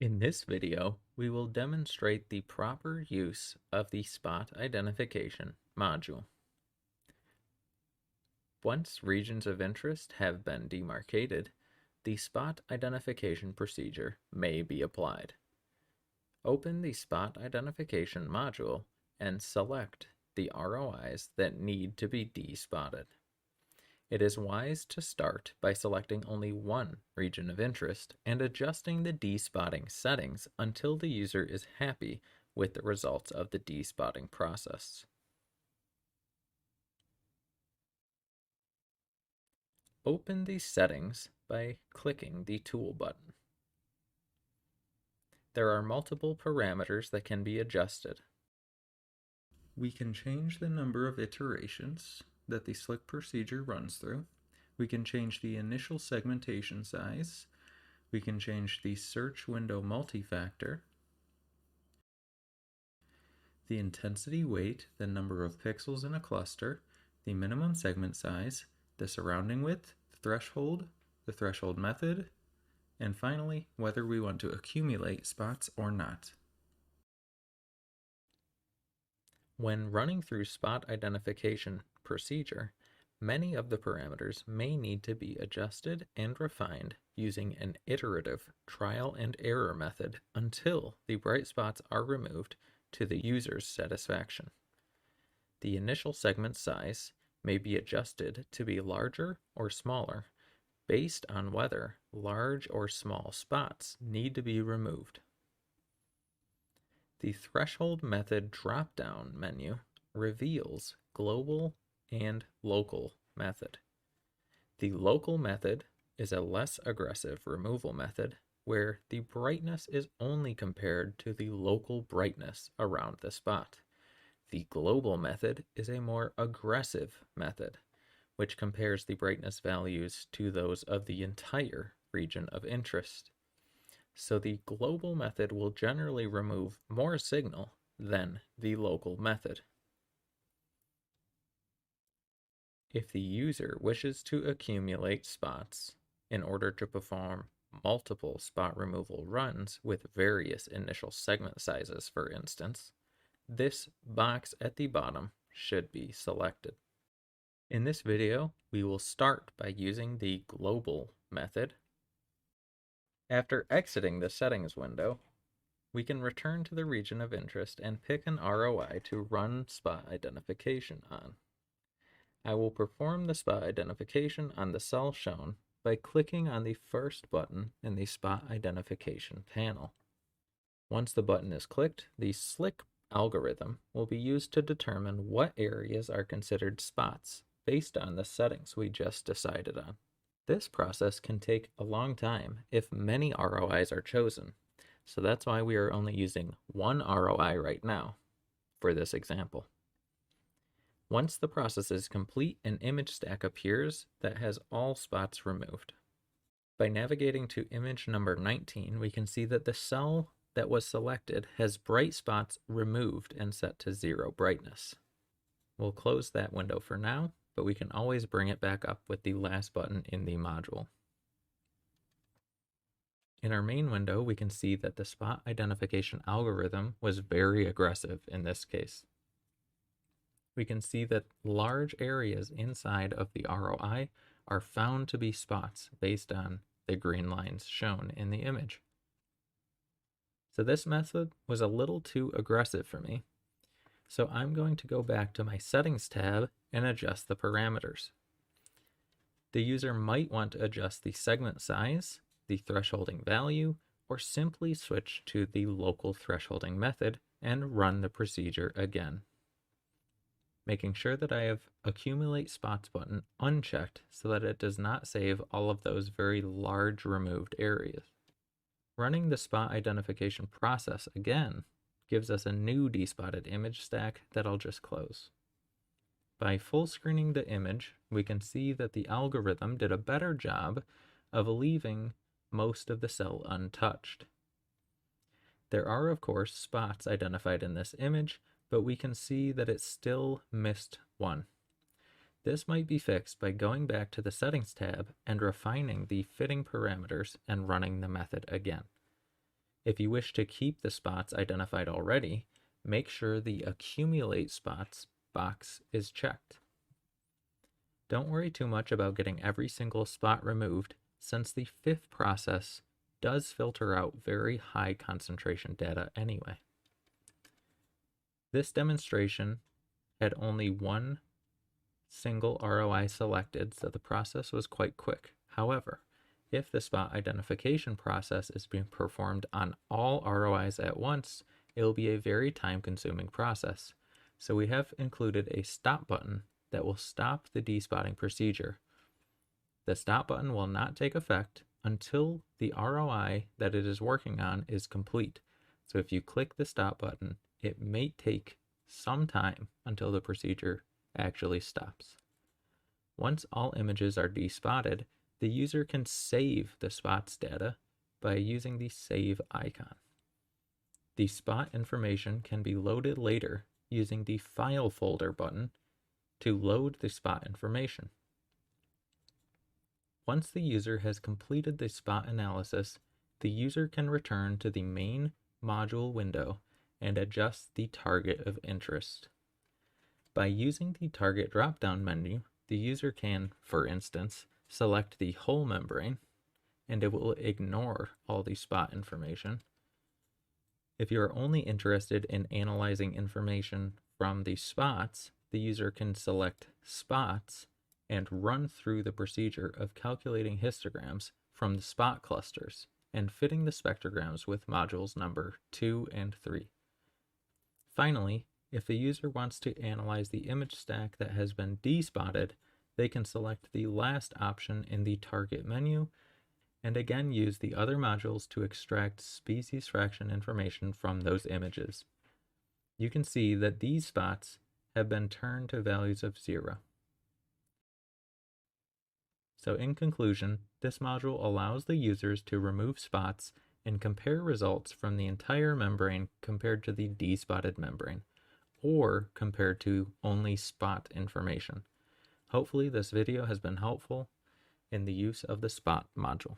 In this video, we will demonstrate the proper use of the spot identification module. Once regions of interest have been demarcated, the spot identification procedure may be applied. Open the spot identification module and select the ROIs that need to be despotted. It is wise to start by selecting only one region of interest and adjusting the despotting settings until the user is happy with the results of the despotting process. Open the settings by clicking the Tool button. There are multiple parameters that can be adjusted. We can change the number of iterations that the slick procedure runs through. We can change the initial segmentation size. We can change the search window multi-factor, the intensity weight, the number of pixels in a cluster, the minimum segment size, the surrounding width, the threshold method, and finally, whether we want to accumulate spots or not. When running through spot identification procedure, many of the parameters may need to be adjusted and refined using an iterative trial and error method until the bright spots are removed to the user's satisfaction. The initial segment size may be adjusted to be larger or smaller based on whether large or small spots need to be removed. The threshold method drop-down menu reveals global and local method. The local method is a less aggressive removal method where the brightness is only compared to the local brightness around the spot. The global method is a more aggressive method, which compares the brightness values to those of the entire region of interest. So the global method will generally remove more signal than the local method. If the user wishes to accumulate spots in order to perform multiple spot removal runs with various initial segment sizes, for instance, this box at the bottom should be selected. In this video, we will start by using the global method. After exiting the settings window, we can return to the region of interest and pick an ROI to run spot identification on. I will perform the spot identification on the cell shown by clicking on the first button in the spot identification panel. Once the button is clicked, the SLIC algorithm will be used to determine what areas are considered spots based on the settings we just decided on. This process can take a long time if many ROIs are chosen, so that's why we are only using one ROI right now for this example. Once the process is complete, an image stack appears that has all spots removed. By navigating to image number 19, we can see that the cell that was selected has bright spots removed and set to 0 brightness. We'll close that window for now, but we can always bring it back up with the last button in the module. In our main window, we can see that the spot identification algorithm was very aggressive in this case. We can see that large areas inside of the ROI are found to be spots based on the green lines shown in the image. So this method was a little too aggressive for me. So I'm going to go back to my settings tab and adjust the parameters. The user might want to adjust the segment size, the thresholding value, or simply switch to the local thresholding method and run the procedure again. Making sure that I have Accumulate Spots button unchecked so that it does not save all of those very large removed areas. Running the spot identification process again gives us a new despotted image stack that I'll just close. By full screening the image, we can see that the algorithm did a better job of leaving most of the cell untouched. There are, of course, spots identified in this image, but we can see that it still missed one. This might be fixed by going back to the Settings tab and refining the fitting parameters and running the method again. If you wish to keep the spots identified already, make sure the Accumulate Spots box is checked. Don't worry too much about getting every single spot removed, since the FIF process does filter out very high concentration data anyway. This demonstration had only one single ROI selected, so the process was quite quick. However, if the spot identification process is being performed on all ROIs at once, it will be a very time-consuming process. So we have included a stop button that will stop the despotting procedure. The stop button will not take effect until the ROI that it is working on is complete. So if you click the stop button, it may take some time until the procedure actually stops. Once all images are despotted, the user can save the spots data by using the Save icon. The spot information can be loaded later using the File folder button to load the spot information. Once the user has completed the spot analysis, the user can return to the main module window and adjust the target of interest. By using the target drop-down menu, the user can, for instance, select the whole membrane, and it will ignore all the spot information. If you are only interested in analyzing information from the spots, the user can select spots and run through the procedure of calculating histograms from the spot clusters and fitting the spectrograms with modules number 2 and 3. Finally, if the user wants to analyze the image stack that has been despotted, they can select the last option in the target menu and again use the other modules to extract species fraction information from those images. You can see that these spots have been turned to values of 0. So in conclusion, this module allows the users to remove spots and compare results from the entire membrane compared to the despotted membrane, or compared to only spot information. Hopefully this video has been helpful in the use of the spot module.